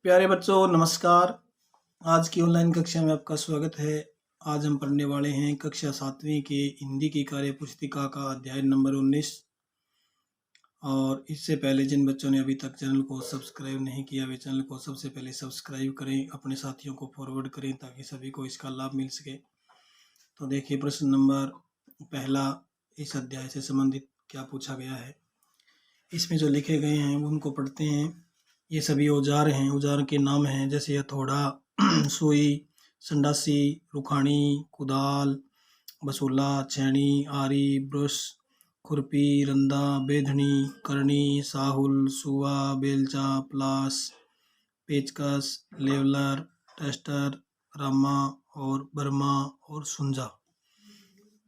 प्यारे बच्चों नमस्कार। आज की ऑनलाइन कक्षा में आपका स्वागत है। आज हम पढ़ने वाले हैं कक्षा 7वीं के हिंदी की कार्य पुस्तिका का अध्याय नंबर 19। और इससे पहले जिन बच्चों ने अभी तक चैनल को सब्सक्राइब नहीं किया वे चैनल को सबसे पहले सब्सक्राइब करें, अपने साथियों को फॉरवर्ड करें ताकि सभी को इसका लाभ मिल सके। तो देखिए प्रश्न नंबर पहला इस अध्याय से संबंधित क्या पूछा गया है। इसमें जो लिखे गए हैं उनको पढ़ते हैं। ये सभी औजार हैं, औजार के नाम हैं जैसे हथौड़ा, सुई, संडासी, रुखानी, कुदाल, बसूला, छेनी, आरी, ब्रश, खुरपी, रंदा, बेधनी, करनी, साहुल, सुआ, बेलचा, प्लास, पेचकस, लेवलर, टेस्टर, रामा और बर्मा और सुंजा,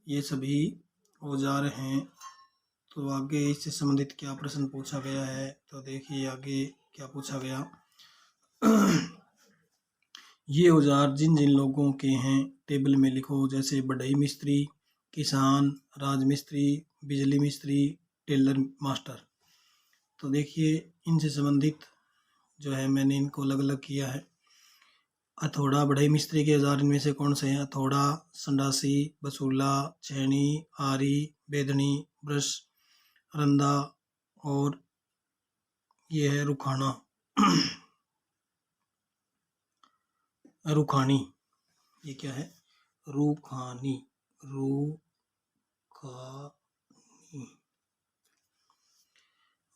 ये सभी औजार हैं। तो आगे इससे संबंधित क्या प्रश्न पूछा गया है, तो देखिए आगे क्या पूछा गया। ये औजार जिन जिन लोगों के हैं टेबल में लिखो, जैसे बढ़ई मिस्त्री, किसान, राजमिस्त्री, बिजली मिस्त्री, टेलर मास्टर। तो देखिए इनसे संबंधित जो है मैंने इनको अलग अलग किया है। हथौड़ा बढ़ई मिस्त्री के औजार इनमें से कौन से हैं? हथौड़ा, संडासी, बसूला, छेनी, आरी, बेदनी, ब्रश, रंदा और ये है रुखाना रुखानी। ये क्या है? रुखानी, रुखानी।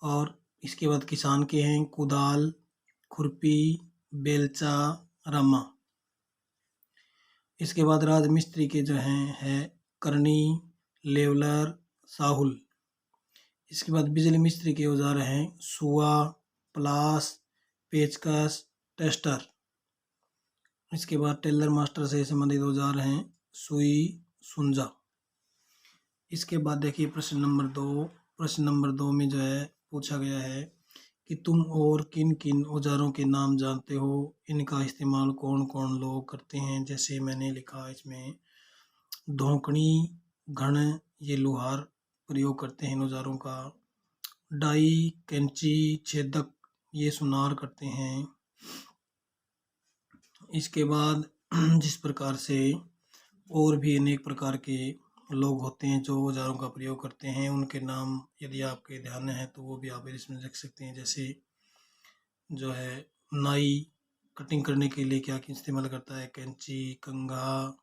और इसके बाद किसान के हैं कुदाल, खुरपी, बेलचा, रामा। इसके बाद राजमिस्त्री के जो हैं है करनी, लेवलर, साहुल। इसके बाद बिजली मिस्त्री के औजार हैं सुआ, प्लास, पेचकस, टेस्टर। इसके बाद टेलर मास्टर से संबंधित औजार हैं सुई, सुंजा। इसके बाद देखिए प्रश्न नंबर 2। प्रश्न नंबर 2 में जो है पूछा गया है कि तुम और किन किन औजारों के नाम जानते हो, इनका इस्तेमाल कौन कौन लोग करते हैं। जैसे मैंने लिखा इसमें धोकनी, घण, ये लोहार प्रयोग करते हैं इन औजारों का। डाई, कैंची, छेदक, ये सुनार करते हैं। इसके बाद जिस प्रकार से और भी अनेक प्रकार के लोग होते हैं जो औजारों का प्रयोग करते हैं, उनके नाम यदि आपके ध्यान में है तो वो भी आप इसमें लिख सकते हैं। जैसे जो है नाई कटिंग करने के लिए क्या इस्तेमाल करता है? कैंची, कंघा,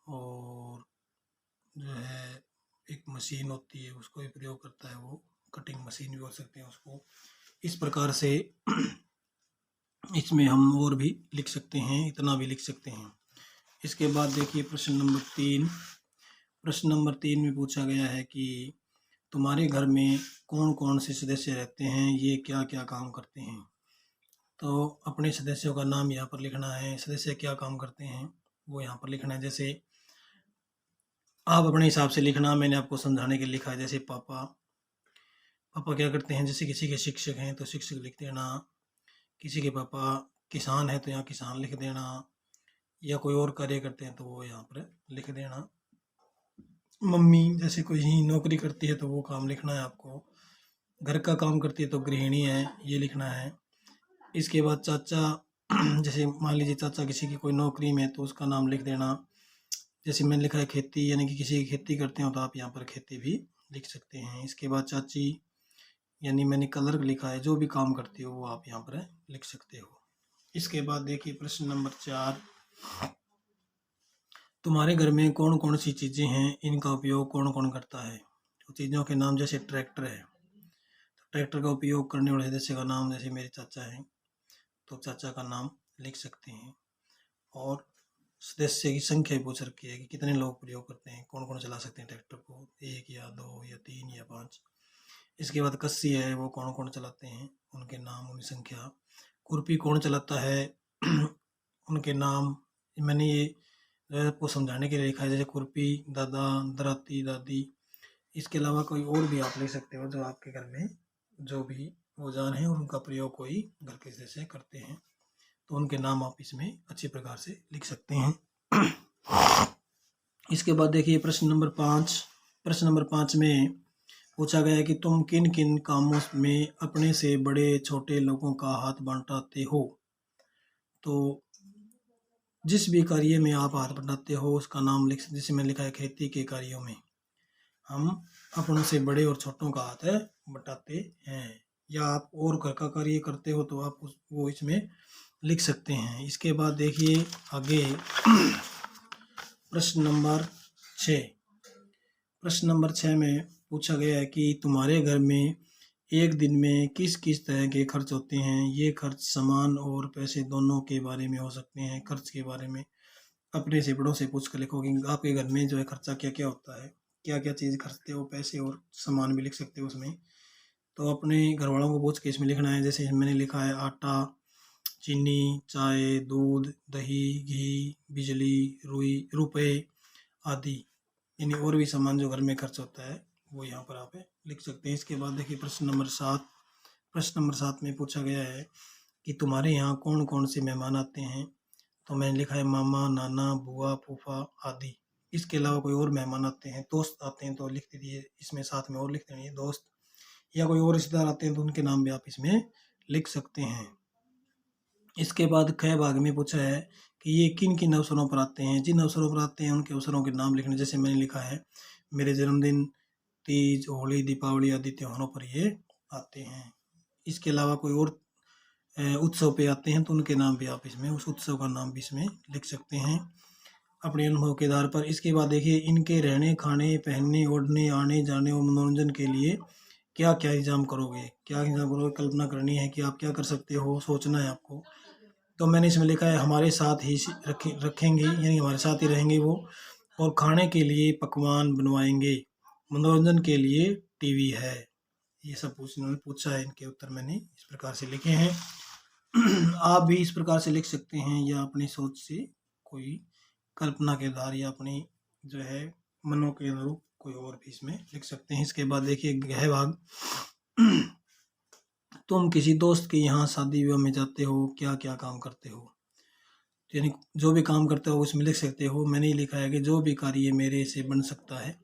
और जो है एक मशीन होती है उसको भी प्रयोग करता है, वो कटिंग मशीन भी बोल सकते हैं उसको। इस प्रकार से इसमें हम और भी लिख सकते हैं, इतना भी लिख सकते हैं। इसके बाद देखिए प्रश्न नंबर 3। प्रश्न नंबर 3 में पूछा गया है कि तुम्हारे घर में कौन कौन से सदस्य रहते हैं, ये क्या क्या काम करते हैं। तो अपने सदस्यों का नाम यहाँ पर लिखना है, सदस्य क्या काम करते हैं वो यहाँ पर लिखना है। जैसे आप अपने हिसाब से लिखना, मैंने आपको समझाने के लिए लिखा है। जैसे पापा, पापा क्या करते हैं? जैसे किसी के शिक्षक हैं तो शिक्षक लिख देना, किसी के पापा किसान है तो यहाँ किसान लिख देना, या कोई और कार्य करते हैं तो वो यहाँ पर लिख देना। मम्मी जैसे कोई ही नौकरी करती है तो वो काम लिखना है आपको। घर का काम करती है तो गृहिणी है, ये लिखना है। इसके बाद चाचा जैसे मान लीजिए चाचा किसी की कोई नौकरी में तो उसका नाम लिख देना। जैसे मैंने लिखा है खेती, यानी कि किसी की खेती करते हो तो आप यहाँ पर खेती भी लिख सकते हैं। इसके बाद चाची, यानी मैंने कलर लिखा है, जो भी काम करती हो वो आप यहाँ पर लिख सकते हो। इसके बाद देखिए प्रश्न नंबर 4। तुम्हारे घर में कौन कौन सी चीज़ें हैं, इनका उपयोग कौन कौन करता है। तो चीज़ों के नाम, जैसे ट्रैक्टर है तो ट्रैक्टर का उपयोग करने वाले सदस्य का नाम, जैसे मेरे चाचा हैं तो चाचा का नाम लिख सकते हैं। और सदस्य की संख्या भी पूछ रखी है कि कितने लोग प्रयोग करते हैं, कौन कौन चला सकते हैं ट्रैक्टर को, 1 या 2 या 3 या 5। इसके बाद कस्सी है, वो कौन कौन चलाते हैं, उनके नाम, उनकी संख्या। खुरपी कौन चलाता है उनके नाम। मैंने ये जो है आपको समझाने के लिए लिखा है। जैसे खुरपी दादा, दादी, दादी। इसके अलावा कोई और भी आप ले सकते हो जो आपके घर में जो भी औजार हैं और उनका प्रयोग कोई घर के सदस्य करते हैं तो उनके नाम आप इसमें अच्छी प्रकार से लिख सकते हैं। इसके बाद देखिए प्रश्न नंबर 5। प्रश्न नंबर 5 में पूछा गया है कि तुम किन किन कामों में अपने से बड़े छोटे लोगों का हाथ बंटाते हो। तो जिस भी कार्य में आप हाथ बंटाते हो उसका नाम लिख, जैसे मैंने लिखा है खेती के कार्यों में हम अपनों से बड़े और छोटों का हाथ बटाते हैं। या आप और घर का कार्य करते हो तो आप वो इसमें लिख सकते हैं। इसके बाद देखिए आगे प्रश्न नंबर 6। प्रश्न नंबर 6 में पूछा गया है कि तुम्हारे घर में एक दिन में किस किस तरह के खर्च होते हैं। ये खर्च सामान और पैसे दोनों के बारे में हो सकते हैं। खर्च के बारे में अपने से बड़ों से पूछ कर लिखोगे आपके घर में जो है खर्चा क्या क्या होता है, क्या क्या चीज़ खर्चते हो, पैसे और सामान भी लिख सकते हो उसमें। तो अपने घर वालों को पूछ के इसमें लिखना है। जैसे मैंने लिखा है आटा, चीनी, चाय, दूध, दही, घी, बिजली, रुपए आदि, यानी और भी सामान जो घर में खर्च होता है वो यहाँ पर आप लिख सकते हैं। इसके बाद देखिए प्रश्न नंबर 7। प्रश्न नंबर 7 में पूछा गया है कि तुम्हारे यहाँ कौन कौन से मेहमान आते हैं। तो मैंने लिखा है मामा, नाना, बुआ, फूफा आदि। इसके अलावा कोई और मेहमान आते हैं, दोस्त आते हैं तो लिख दीजिए इसमें, साथ में और लिख देंगे दोस्त। या कोई और रिश्तेदार आते हैं तो उनके नाम भी आप इसमें लिख सकते हैं। इसके बाद ख भाग में पूछा है कि ये किन किन अवसरों पर आते हैं। जिन अवसरों पर आते हैं उनके अवसरों के नाम लिखने। जैसे मैंने लिखा है मेरे जन्मदिन, तीज, होली, दीपावली आदि त्योहारों पर ये आते हैं। इसके अलावा कोई और उत्सव पे आते हैं तो उनके नाम भी आप इसमें, उस उत्सव का नाम भी इसमें लिख सकते हैं अपने अनुभव के आधार पर। इसके बाद देखिए इनके रहने, खाने, पहनने, ओढ़ने, आने जाने और मनोरंजन के लिए क्या क्या इंतजाम करोगे। क्या इंतजाम करोगे, कल्पना करनी है कि आप क्या कर सकते हो, सोचना है आपको। तो मैंने इसमें लिखा है हमारे साथ ही रखेंगे, यानी हमारे साथ ही रहेंगे वो, और खाने के लिए पकवान बनवाएंगे, मनोरंजन के लिए टीवी है। ये सब उन्होंने पूछा है, इनके उत्तर मैंने इस प्रकार से लिखे हैं। आप भी इस प्रकार से लिख सकते हैं या अपनी सोच से कोई कल्पना के आधार या अपनी जो है मनों के अनुरूप कोई और भी इसमें लिख सकते हैं। इसके बाद देखिए गह भाग। तुम किसी दोस्त के यहाँ शादी विवाह में जाते हो, क्या क्या काम करते हो। यानी जो भी काम करते हो उसमें लिख सकते हो। मैंने लिखा है कि जो भी कार्य मेरे से बन सकता है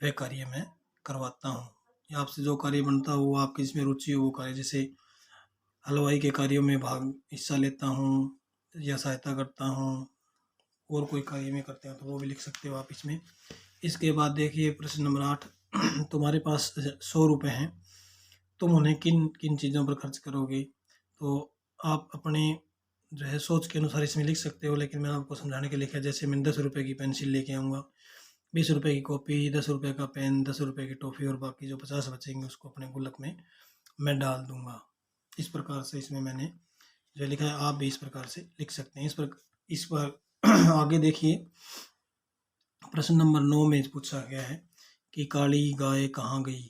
वह कार्य मैं करवाता हूँ, या आपसे जो कार्य बनता हो वो आपकी इसमें रुचि हो वो कार्य। जैसे हलवाई के कार्यों में हिस्सा लेता हूँ या सहायता करता हूँ, और कोई कार्य में करते हैं तो वो भी लिख सकते हो आप इसमें। इसके बाद देखिए प्रश्न नंबर 8। तुम्हारे पास 100 रुपये हैं, तुम उन्हें किन किन चीज़ों पर खर्च करोगे। तो आप अपने जो है सोच के अनुसार इसमें लिख सकते हो, लेकिन मैंने आपको समझाने के लिए लिखा है। जैसे मैंने 10 रुपये की पेंसिल लेके आऊँगा, 20 रुपये की कॉपी, 10 रुपये का पेन, 10 रुपये की टॉफ़ी, और बाकी जो 50 बचेंगे उसको अपने गुल्लक में मैं डाल दूंगा। इस प्रकार से इसमें मैंने जो लिखा है आप भी इस प्रकार से लिख सकते हैं। इस पर आगे देखिए प्रश्न नंबर 9 में पूछा गया है कि काली गाय कहाँ गई।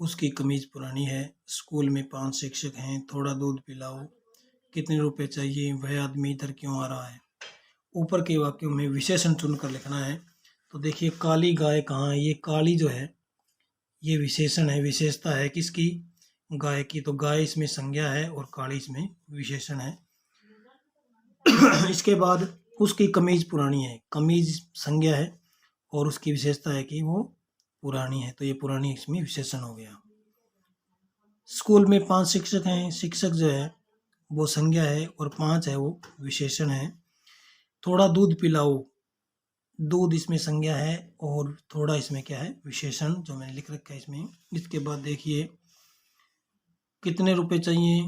उसकी कमीज पुरानी है, स्कूल में 5 शिक्षक हैं, थोड़ा दूध पिलाओ, कितने रुपए चाहिए, वह आदमी इधर क्यों आ रहा है। ऊपर के वाक्यों में विशेषण चुनकर लिखना है। तो देखिए काली गाय कहाँ है, ये काली जो है ये विशेषण है, विशेषता है किसकी, गाय की। तो गाय इसमें संज्ञा है और काली इसमें विशेषण है। इसके बाद उसकी कमीज पुरानी है, कमीज संज्ञा है और उसकी विशेषता है कि वो पुरानी है, तो ये पुरानी इसमें विशेषण हो गया। स्कूल में 5 शिक्षक हैं, शिक्षक जो है वो संज्ञा है और 5 है वो विशेषण है। थोड़ा दूध पिलाओ, दूध इसमें संज्ञा है और थोड़ा इसमें क्या है विशेषण, जो मैंने लिख रखा है इसमें। इसके बाद देखिए कितने रुपए चाहिए,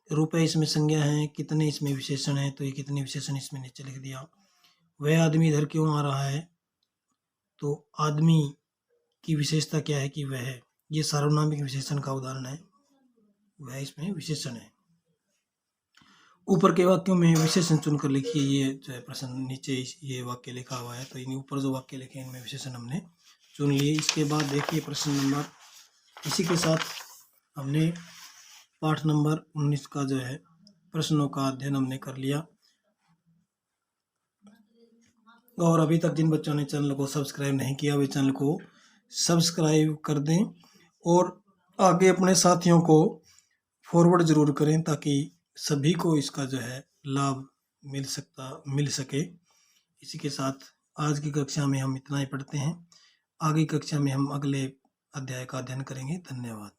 रुपए इसमें संज्ञा है, कितने इसमें विशेषण है, तो ये कितने विशेषण इसमें नीचे लिख दिया। वह आदमी इधर क्यों आ रहा है, तो आदमी की विशेषता क्या है कि वह, ये सार्वनामिक विशेषण का उदाहरण है, वह इसमें विशेषण है। ऊपर के वाक्यों में विशेषण चुनकर लिखिए। ये जो है प्रश्न नीचे ये वाक्य लिखा हुआ है, तो इन ऊपर जो वाक्य लिखे इनमें विशेषण हमने चुन लिए। इसके बाद देखिए प्रश्न नंबर, इसी के साथ हमने पाठ नंबर 19 का जो है प्रश्नों का अध्ययन हमने कर लिया। और अभी तक जिन बच्चों ने चैनल को सब्सक्राइब नहीं किया वे चैनल को सब्सक्राइब कर दें और आगे अपने साथियों को फॉरवर्ड ज़रूर करें ताकि सभी को इसका जो है लाभ मिल सके। इसी के साथ आज की कक्षा में हम इतना ही पढ़ते हैं। आगे कक्षा में हम अगले अध्याय का अध्ययन करेंगे। धन्यवाद।